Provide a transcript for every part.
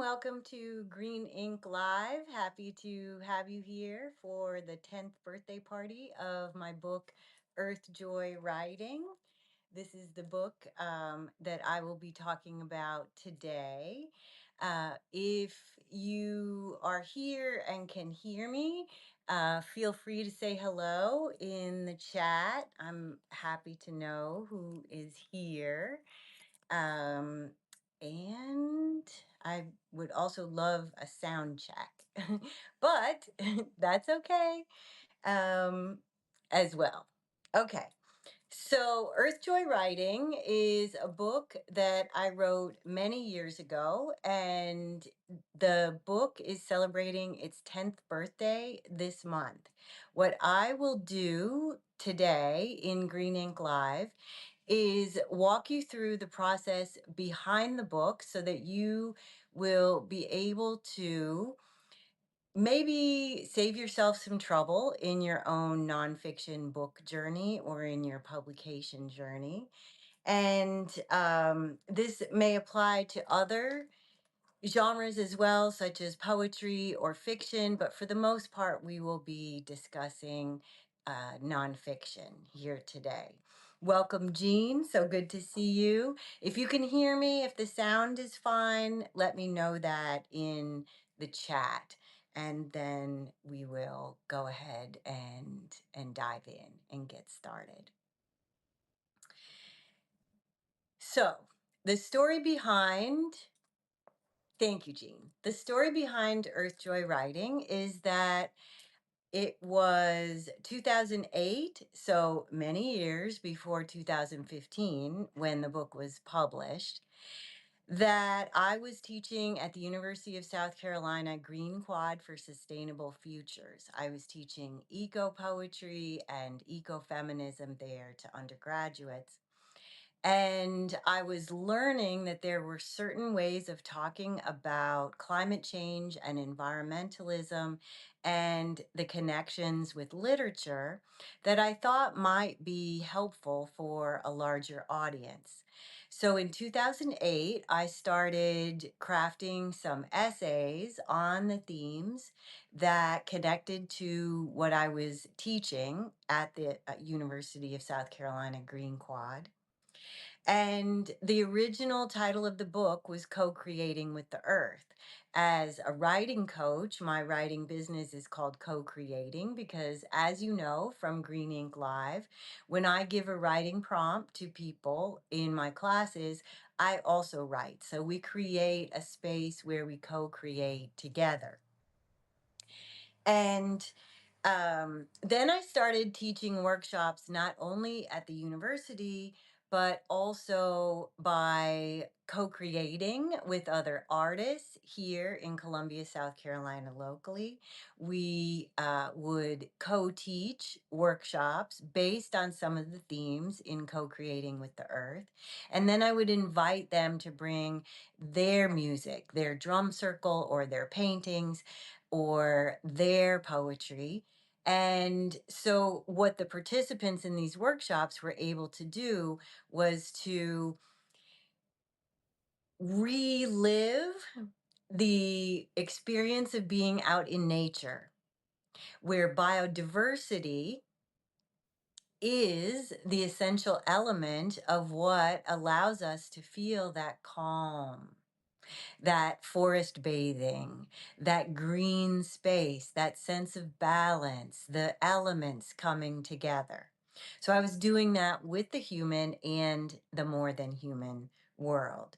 welcome to Green Ink Live. Happy to have you here for the 10th birthday party of my book, Earth Joy Writing. This is the book that I will be talking about today. If you are here and can hear me, feel free to say hello in the chat. I'm happy to know who is here. Um, and I would also love a sound check, but that's okay um, as well. Okay. So, Earth Joy Writing is a book that I wrote many years ago, and the book is celebrating its 10th birthday this month. What I will do today in Green Ink Live is walk you through the process behind the book so that you will be able to maybe save yourself some trouble in your own nonfiction book journey or in your publication journey. And this may apply to other genres as well, such as poetry or fiction, but for the most part, we will be discussing nonfiction here today. Welcome, Jean. So good to see you. If you can hear me, if the sound is fine, let me know that in the chat, and then we will go ahead and dive in and get started. So, the story behind Thank you, Jean. The story behind Earth Joy Writing is that it was 2008, so many years before 2015, when the book was published, that I was teaching at the University of South Carolina Green Quad for Sustainable Futures. I was teaching eco poetry and ecofeminism there to undergraduates. And I was learning that there were certain ways of talking about climate change and environmentalism and the connections with literature that I thought might be helpful for a larger audience. So in 2008, I started crafting some essays on the themes that connected to what I was teaching at the University of South Carolina Green Quad. And the original title of the book was Co-Creating with the Earth. As a writing coach, my writing business is called Co-Creating because, as you know from Green Ink Live, when I give a writing prompt to people in my classes, I also write. So we create a space where we co-create together. And then I started teaching workshops not only at the university, but also by co creating with other artists here in Columbia, South Carolina, locally. We would co teach workshops based on some of the themes in co creating with the earth. And then I would invite them to bring their music, their drum circle, or their paintings, or their poetry. And so, what the participants in these workshops were able to do was to relive the experience of being out in nature, where biodiversity is the essential element of what allows us to feel that calm, that forest bathing, that green space, that sense of balance, the elements coming together. So I was doing that with the human and the more than human world.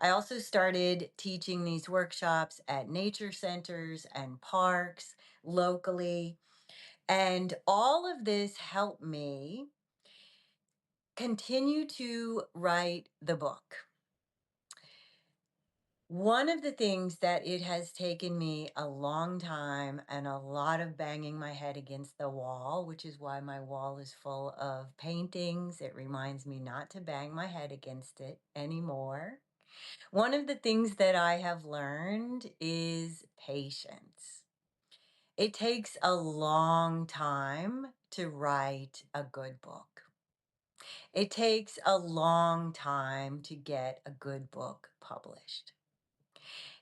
I also started teaching these workshops at nature centers and parks locally. And all of this helped me continue to write the book. One of the things that it has taken me a long time and a lot of banging my head against the wall, which is why my wall is full of paintings. It reminds me not to bang my head against it anymore. One of the things that I have learned is patience. It takes a long time to write a good book. It takes a long time to get a good book published.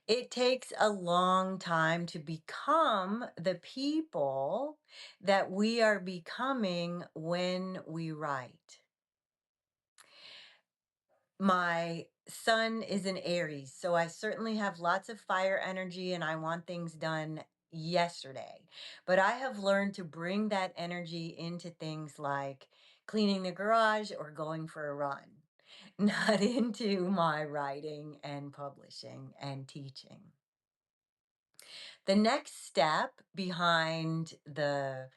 It takes a long time to become the people that we are becoming when we write. My sun is in Aries, so I certainly have lots of fire energy and I want things done yesterday. But I have learned to bring that energy into things like cleaning the garage or going for a run, not into my writing and publishing and teaching. The next step behind the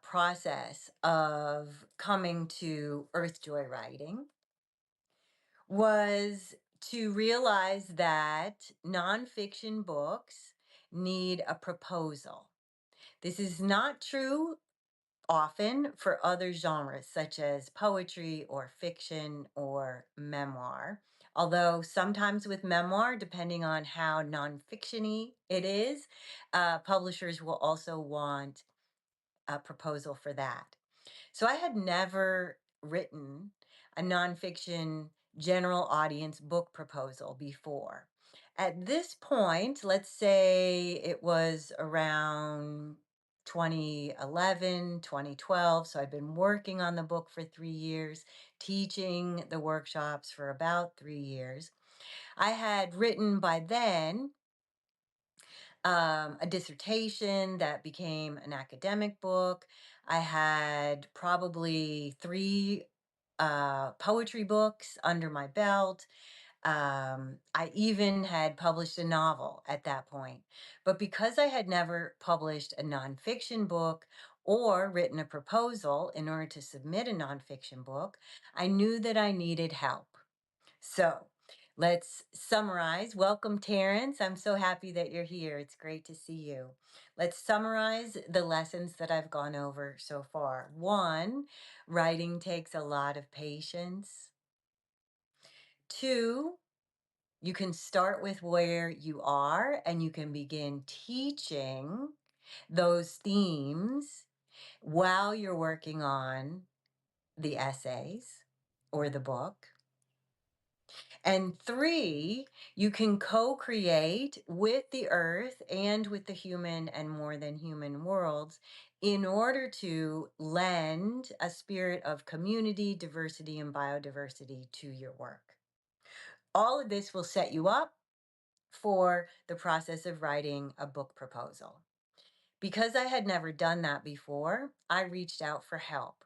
process of coming to Earth Joy Writing was to realize that nonfiction books need a proposal. This is not true often for other genres, such as poetry or fiction or memoir. Although sometimes with memoir, depending on how nonfiction-y it is, publishers will also want a proposal for that. So I had never written a nonfiction general audience book proposal before. At this point, let's say it was around 2011, 2012. So I'd been working on the book for 3 years, teaching the workshops for about 3 years. I had written by then a dissertation that became an academic book. I had probably three poetry books under my belt. I even had published a novel at that point. But because I had never published a nonfiction book or written a proposal in order to submit a nonfiction book, I knew that I needed help. So let's summarize. Welcome, Terrence. I'm so happy that you're here. It's great to see you. Let's summarize the lessons that I've gone over so far. One, writing takes a lot of patience. Two, you can start with where you are and you can begin teaching those themes while you're working on the essays or the book. And three, you can co create with the earth and with the human and more than human worlds in order to lend a spirit of community, diversity, and biodiversity to your work. All of this will set you up for the process of writing a book proposal. Because I had never done that before, I reached out for help.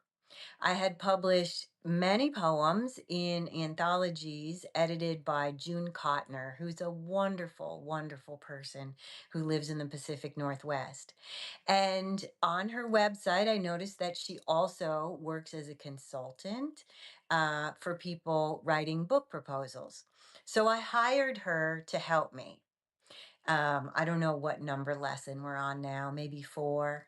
I had published many poems in anthologies edited by June Kotner, who's a wonderful, wonderful person who lives in the Pacific Northwest. And on her website, I noticed that she also works as a consultant for people writing book proposals. So I hired her to help me. I don't know what number lesson we're on now, maybe 4.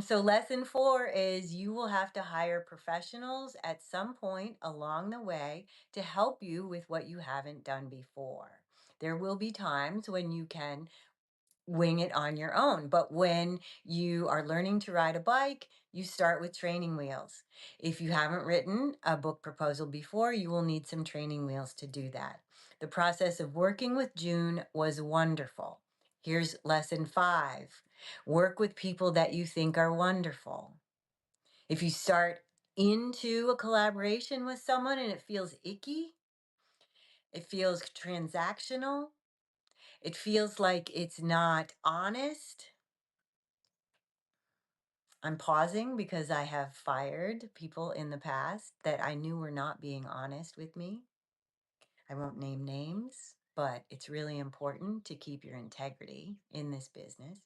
So lesson 4 is you will have to hire professionals at some point along the way to help you with what you haven't done before. There will be times when you can wing it on your own. But when you are learning to ride a bike, you start with training wheels. If you haven't written a book proposal before, you will need some training wheels to do that. The process of working with June was wonderful. Here's lesson 5. Work with people that you think are wonderful. If you start into a collaboration with someone and it feels icky, it feels transactional, it feels like it's not honest. I'm pausing because I have fired people in the past that I knew were not being honest with me. I won't name names, but it's really important to keep your integrity in this business.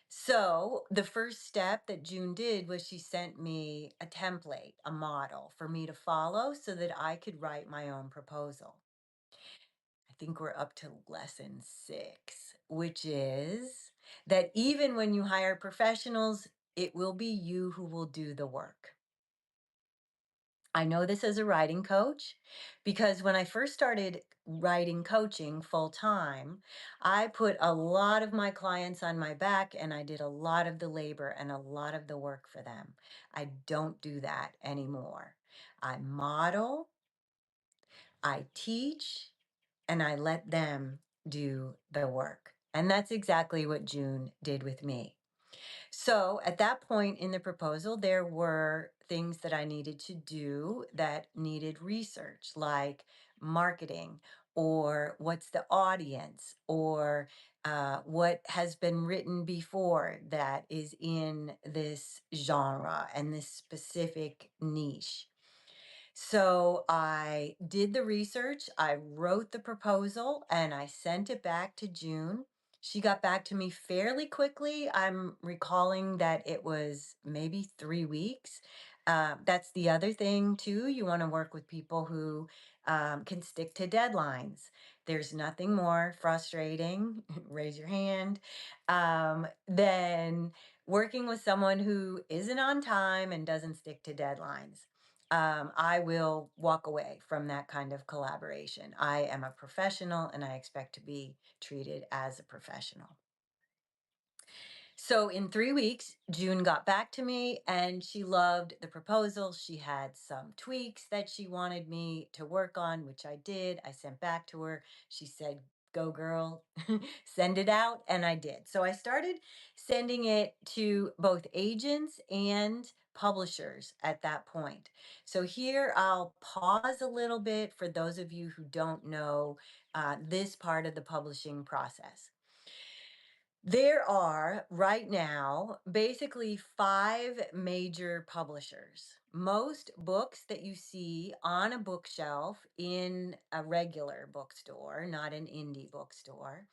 So, the first step that June did was she sent me a template, a model for me to follow so that I could write my own proposal. I think we're up to lesson 6, which is that even when you hire professionals, it will be you who will do the work. I know this as a writing coach because when I first started writing coaching full time, I put a lot of my clients on my back and I did a lot of the labor and a lot of the work for them. I don't do that anymore. I model, I teach, and I let them do the work. And that's exactly what June did with me. So at that point in the proposal, there were things that I needed to do that needed research, like marketing, or what's the audience, or what has been written before that is in this genre and this specific niche. So I did the research, I wrote the proposal, and I sent it back to June. She got back to me fairly quickly. I'm recalling that it was maybe 3 weeks. That's the other thing, too. You want to work with people who can stick to deadlines. There's nothing more frustrating, raise your hand, than working with someone who isn't on time and doesn't stick to deadlines. I will walk away from that kind of collaboration. I am a professional and I expect to be treated as a professional. So in 3 weeks, June got back to me and she loved the proposal. She had some tweaks that she wanted me to work on, which I did. I sent back to her. She said, "Go, girl, send it out." And I did. So I started sending it to both agents and publishers at that point. So here I'll pause a little bit for those of you who don't know this part of the publishing process. There are right now basically five major publishers. Most books that you see on a bookshelf in a regular bookstore, not an indie bookstore,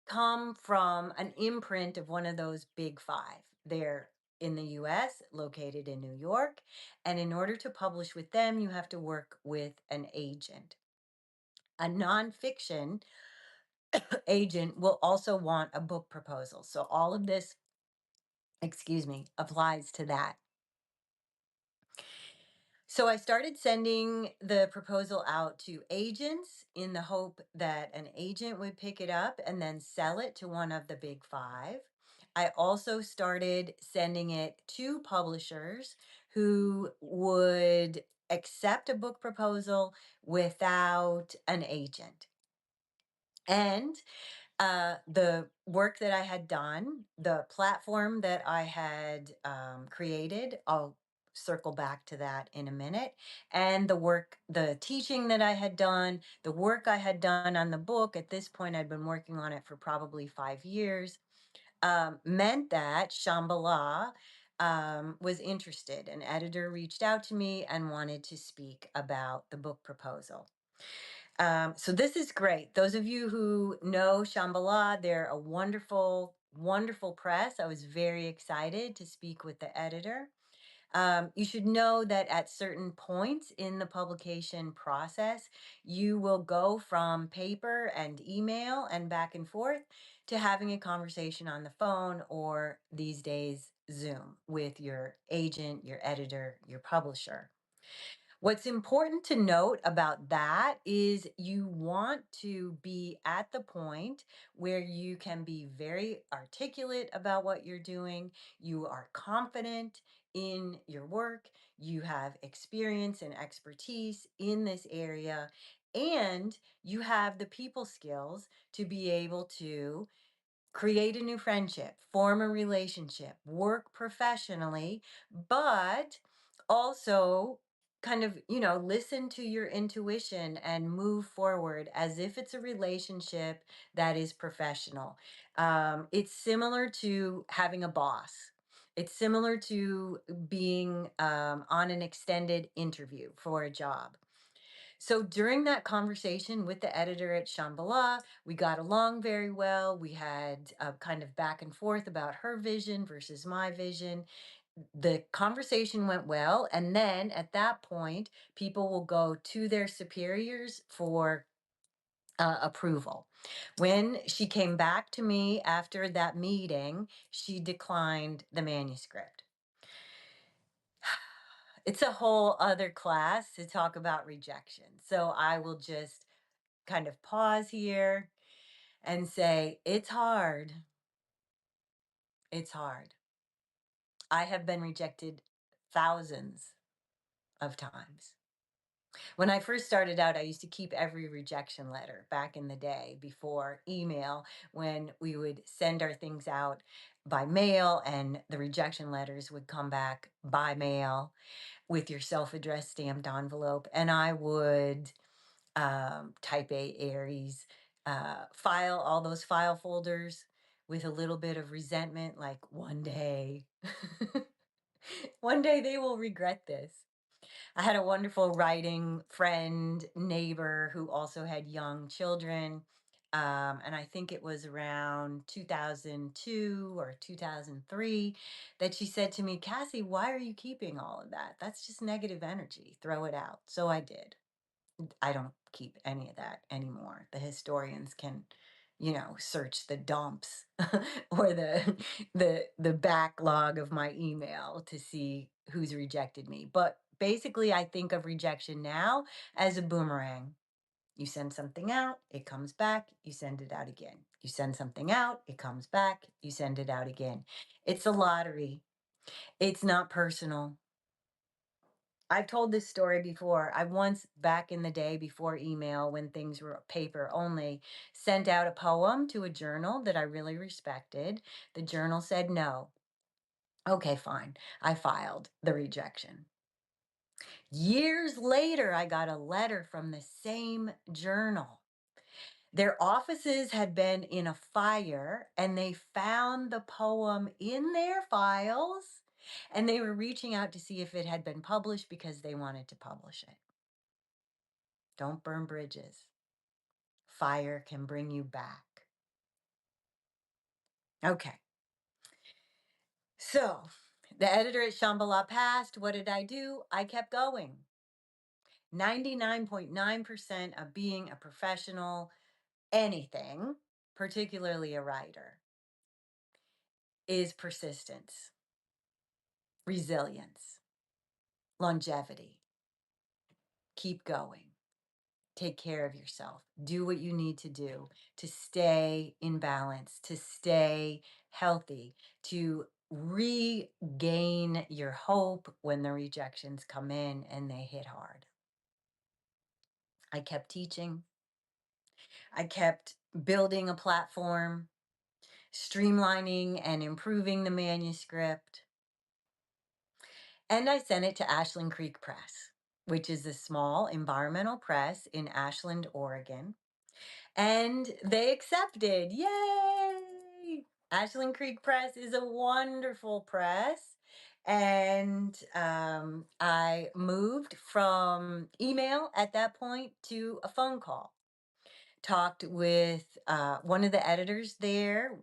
come from an imprint of one of those big five. They're in the US, located in New York, and in order to publish with them, you have to work with an agent. A nonfiction agent will also want a book proposal. So all of this, excuse me, applies to that. So I started sending the proposal out to agents in the hope that an agent would pick it up and then sell it to one of the big five. I also started sending it to publishers who would accept a book proposal without an agent. And the work that I had done, the platform that I had created, I'll circle back to that in a minute, and the work, the teaching that I had done, the work I had done on the book. At this point, I'd been working on it for probably 5 years, meant that Shambhala was interested. An editor reached out to me and wanted to speak about the book proposal. So this is great. Those of you who know Shambhala, they're a wonderful, wonderful press. I was very excited to speak with the editor. You should know that at certain points in the publication process, you will go from paper and email and back and forth to having a conversation on the phone or these days, Zoom with your agent, your editor, your publisher. What's important to note about that is you want to be at the point where you can be very articulate about what you're doing. You are confident in your work. You have experience and expertise in this area. And you have the people skills to be able to create a new friendship, form a relationship, work professionally, but also kind of, listen to your intuition and move forward as if it's a relationship that is professional. It's similar to having a boss. It's similar to being on an extended interview for a job. So during that conversation with the editor at Shambhala, we got along very well. We had a kind of back and forth about her vision versus my vision. The conversation went well. And then at that point, people will go to their superiors for approval. When she came back to me after that meeting, she declined the manuscript. It's a whole other class to talk about rejection. So I will just kind of pause here and say, it's hard. It's hard. I have been rejected thousands of times. When I first started out, I used to keep every rejection letter back in the day before email, when we would send our things out by mail and the rejection letters would come back by mail with your self-addressed stamped envelope. And I would type A Aries, file all those file folders with a little bit of resentment, like one day, one day they will regret this. I had a wonderful writing friend, neighbor who also had young children. And I think it was around 2002 or 2003 that she said to me, Cassie, why are you keeping all of that? That's just negative energy. Throw it out. So I did. I don't keep any of that anymore. The historians can, search the dumps or the backlog of my email to see who's rejected me. But basically, I think of rejection now as a boomerang. You send something out, it comes back, you send it out again. You send something out, it comes back, you send it out again. It's a lottery. It's not personal. I've told this story before. I once, back in the day before email, when things were paper only, sent out a poem to a journal that I really respected. The journal said no. Okay, fine. I filed the rejection. Years later, I got a letter from the same journal. Their offices had been in a fire and they found the poem in their files and they were reaching out to see if it had been published because they wanted to publish it. Don't burn bridges. Fire can bring you back. Okay. So the editor at Shambhala passed. What did I do? I kept going. 99.9% of being a professional, anything, particularly a writer, is persistence, resilience, longevity. Keep going. Take care of yourself. Do what you need to do to stay in balance, to stay healthy, to regain your hope when the rejections come in and they hit hard. I kept teaching. I kept building a platform, streamlining and improving the manuscript. And I sent it to Ashland Creek Press, which is a small environmental press in Ashland, Oregon. And they accepted. Yay! Ashland Creek Press is a wonderful press. And I moved from email at that point to a phone call. Talked with one of the editors there,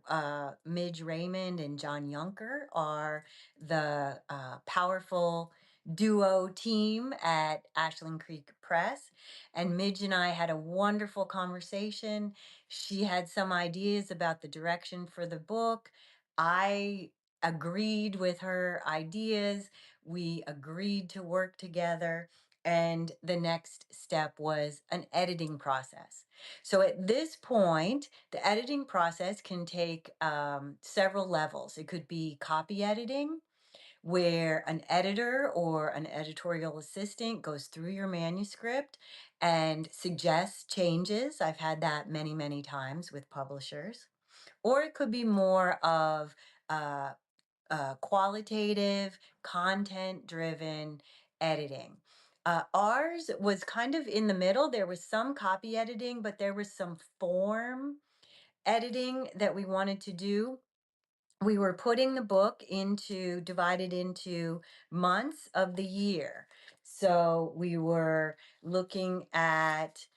Midge Raymond and John Yunker are the powerful duo team at Ashland Creek Press. And Midge and I had a wonderful conversation. She had some ideas about the direction for the book. I agreed with her ideas. We agreed to work together. And the next step was an editing process. So at this point, the editing process can take several levels. It could be copy editing, where an editor or an editorial assistant goes through your manuscript and suggests changes. I've had that many, many times with publishers. Or it could be more of uh, qualitative, content driven editing. Ours was kind of in the middle. There was some copy editing, but there was some form editing that we wanted to do. We were putting the book divided into months of the year. So we were looking at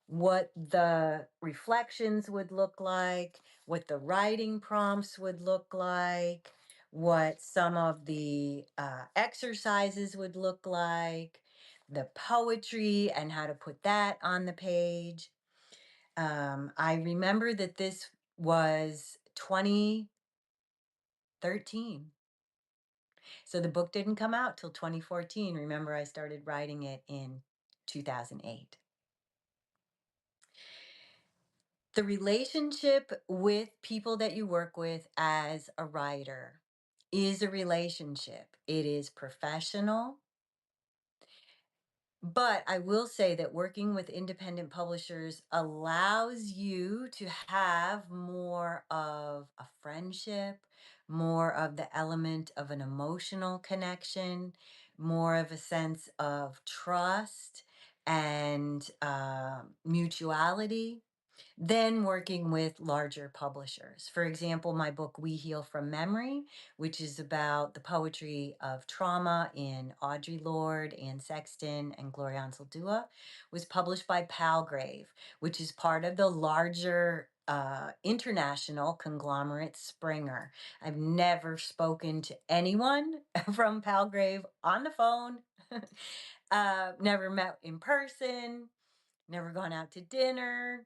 what the reflections would look like, what the writing prompts would look like, what some of the exercises would look like, the poetry and how to put that on the page. I remember that this was 2013. So the book didn't come out till 2014. Remember, I started writing it in 2008. The relationship with people that you work with as a writer is a relationship. It is professional, But I will say that working with independent publishers allows you to have more of a friendship, more of the element of an emotional connection, more of a sense of trust and mutuality than working with larger publishers. For example, my book, We Heal from Memory, which is about the poetry of trauma in Audre Lorde, Anne Sexton, and Gloria Anzaldúa, was published by Palgrave, which is part of the larger international conglomerate Springer. I've never spoken to anyone from Palgrave on the phone, never met in person, never gone out to dinner,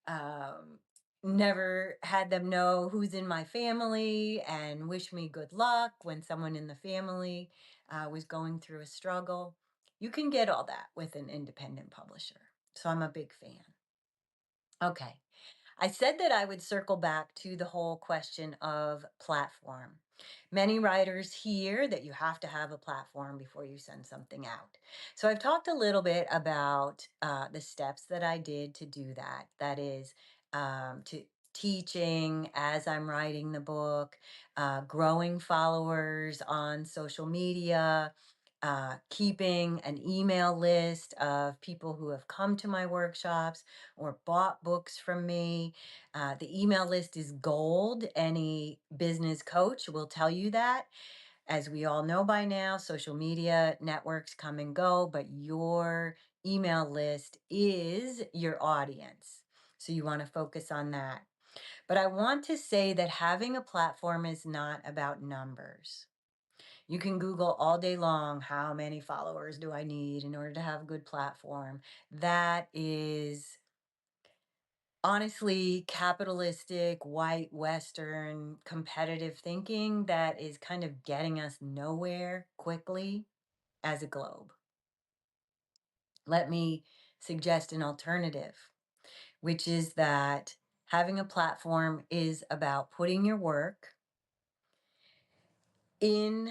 um, never had them know who's in my family and wish me good luck when someone in the family was going through a struggle. You can get all that with an independent publisher. So I'm a big fan. Okay. I said that I would circle back to the whole question of platform. Many writers hear that you have to have a platform before you send something out. So I've talked a little bit about the steps that I did to do that. That is, to teaching as I'm writing the book, growing followers on social media, keeping an email list of people who have come to my workshops or bought books from me. The email list is gold. Any business coach will tell you that. As we all know by now, social media networks come and go, but your email list is your audience. So you want to focus on that. But I want to say that having a platform is not about numbers. You can Google all day long, how many followers do I need in order to have a good platform? That is honestly capitalistic, white, Western, competitive thinking that is kind of getting us nowhere quickly as a globe. Let me suggest an alternative, which is that having a platform is about putting your work in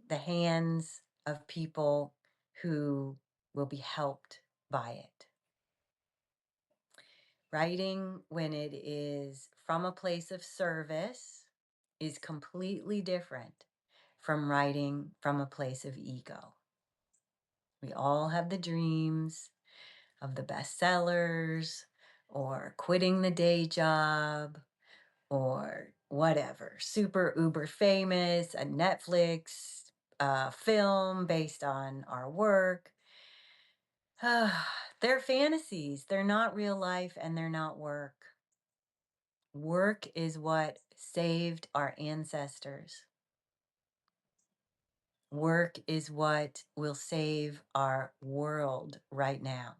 the hands of people who will be helped by it. Writing, when it is from a place of service, is completely different from writing from a place of ego. We all have the dreams of the bestsellers or quitting the day job or whatever, super uber famous, a Netflix film based on our work. They're fantasies. They're not real life and they're not work. Work is what saved our ancestors. Work is what will save our world right now.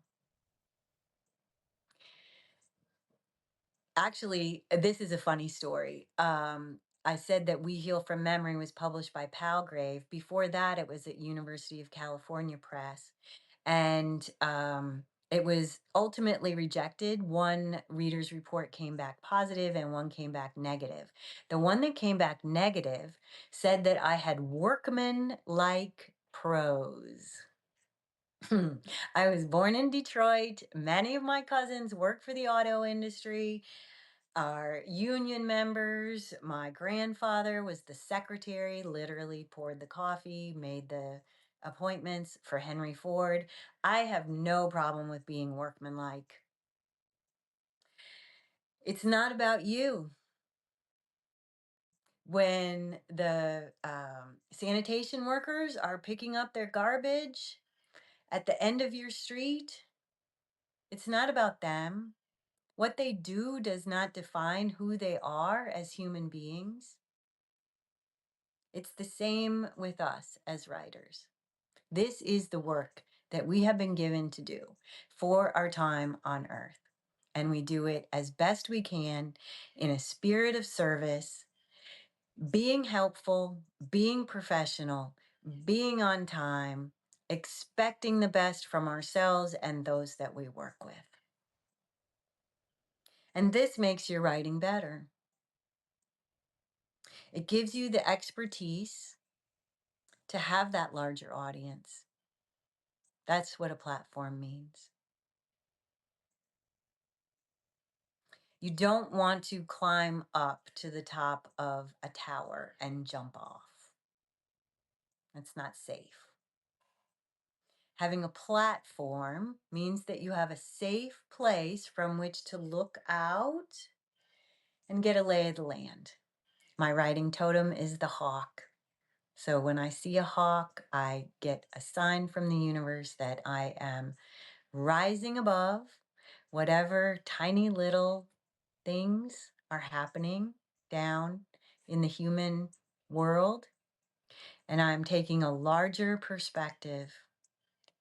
Actually, this is a funny story. I said that We Heal from Memory was published by Palgrave. Before that, it was at University of California Press. And it was ultimately rejected. One reader's report came back positive and one came back negative. The one that came back negative said that I had workman-like prose. I was born in Detroit. Many of my cousins work for the auto industry, are union members. My grandfather was the secretary, literally poured the coffee, made the appointments for Henry Ford. I have no problem with being workmanlike. It's not about you. When the sanitation workers are picking up their garbage at the end of your street, it's not about them. What they do does not define who they are as human beings. It's the same with us as writers. This is the work that we have been given to do for our time on earth. And we do it as best we can in a spirit of service, being helpful, being professional, being on time, expecting the best from ourselves and those that we work with. And this makes your writing better. It gives you the expertise to have that larger audience, That's what a platform means. You don't want to climb up to the top of a tower and jump off. That's not safe. Having a platform means that you have a safe place from which to look out and get a lay of the land. My writing totem is the hawk. So when I see a hawk, I get a sign from the universe that I am rising above whatever tiny little things are happening down in the human world. And I'm taking a larger perspective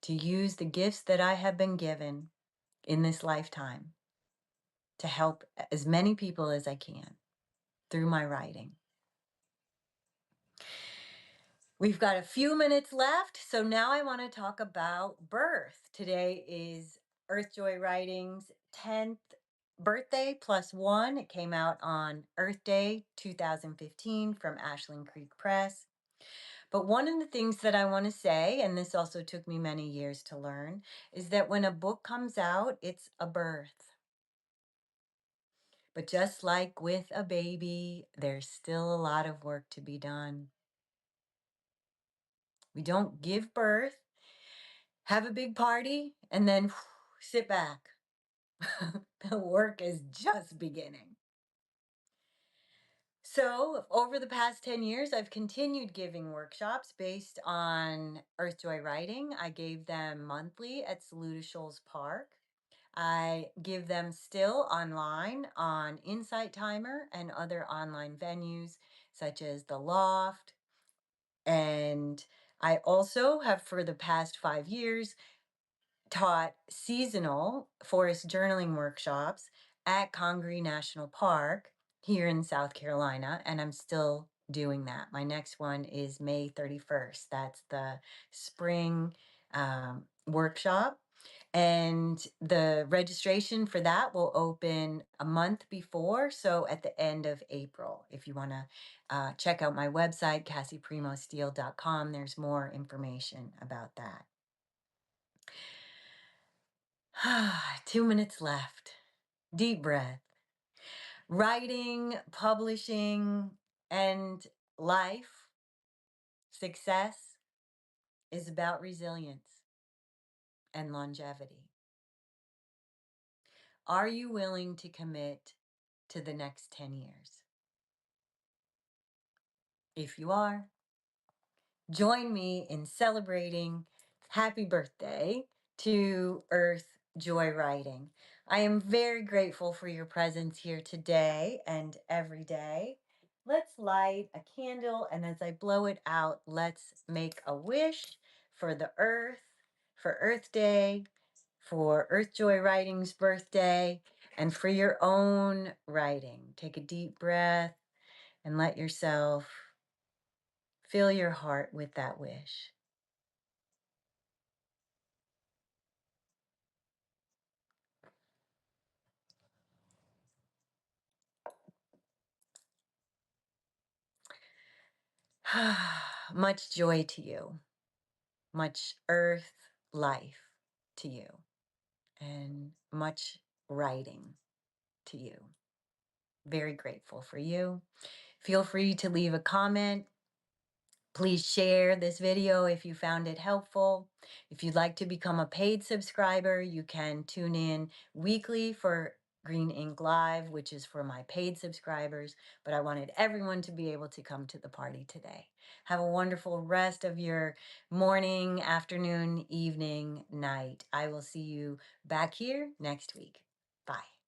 to use the gifts that I have been given in this lifetime to help as many people as I can through my writing. We've got a few minutes left, so now I want to talk about birth. Today is Earth Joy Writing's 10th birthday plus one. It came out on Earth Day 2015 from Ashland Creek Press. But one of the things that I want to say, and this also took me many years to learn, is that when a book comes out, it's a birth. But just like with a baby, there's still a lot of work to be done. We don't give birth, have a big party, and then sit back. The work is just beginning. So, over the past 10 years, I've continued giving workshops based on Earth Joy Writing. I gave them monthly at Saluda Shoals Park. I give them still online on Insight Timer and other online venues such as The Loft. And I also have, for the past 5 years, taught seasonal forest journaling workshops at Congaree National Park here in South Carolina, and I'm still doing that. My next one is May 31st. That's the spring workshop. And the registration for that will open a month before, so at the end of April. If you want to check out my website, CassiePremoSteele.com, there's more information about that. 2 minutes left. Deep breath. Writing, publishing, and life, success is about resilience and longevity. Are you willing to commit to the next 10 years? If you are, join me in celebrating happy birthday to Earth Joy Writing. I am very grateful for your presence here today and every day. Let's light a candle, and as I blow it out, let's make a wish for the earth, for Earth Day, for Earth Joy Writing's birthday, and for your own writing. Take a deep breath and let yourself fill your heart with that wish. Much joy to you, much earth life to you, and much writing to you. Very grateful for you. Feel free to leave a comment. Please share this video if you found it helpful. If you'd like to become a paid subscriber, you can tune in weekly for Green Ink Live, which is for my paid subscribers, but I wanted everyone to be able to come to the party today. Have a wonderful rest of your morning, afternoon, evening, night. I will see you back here next week. Bye.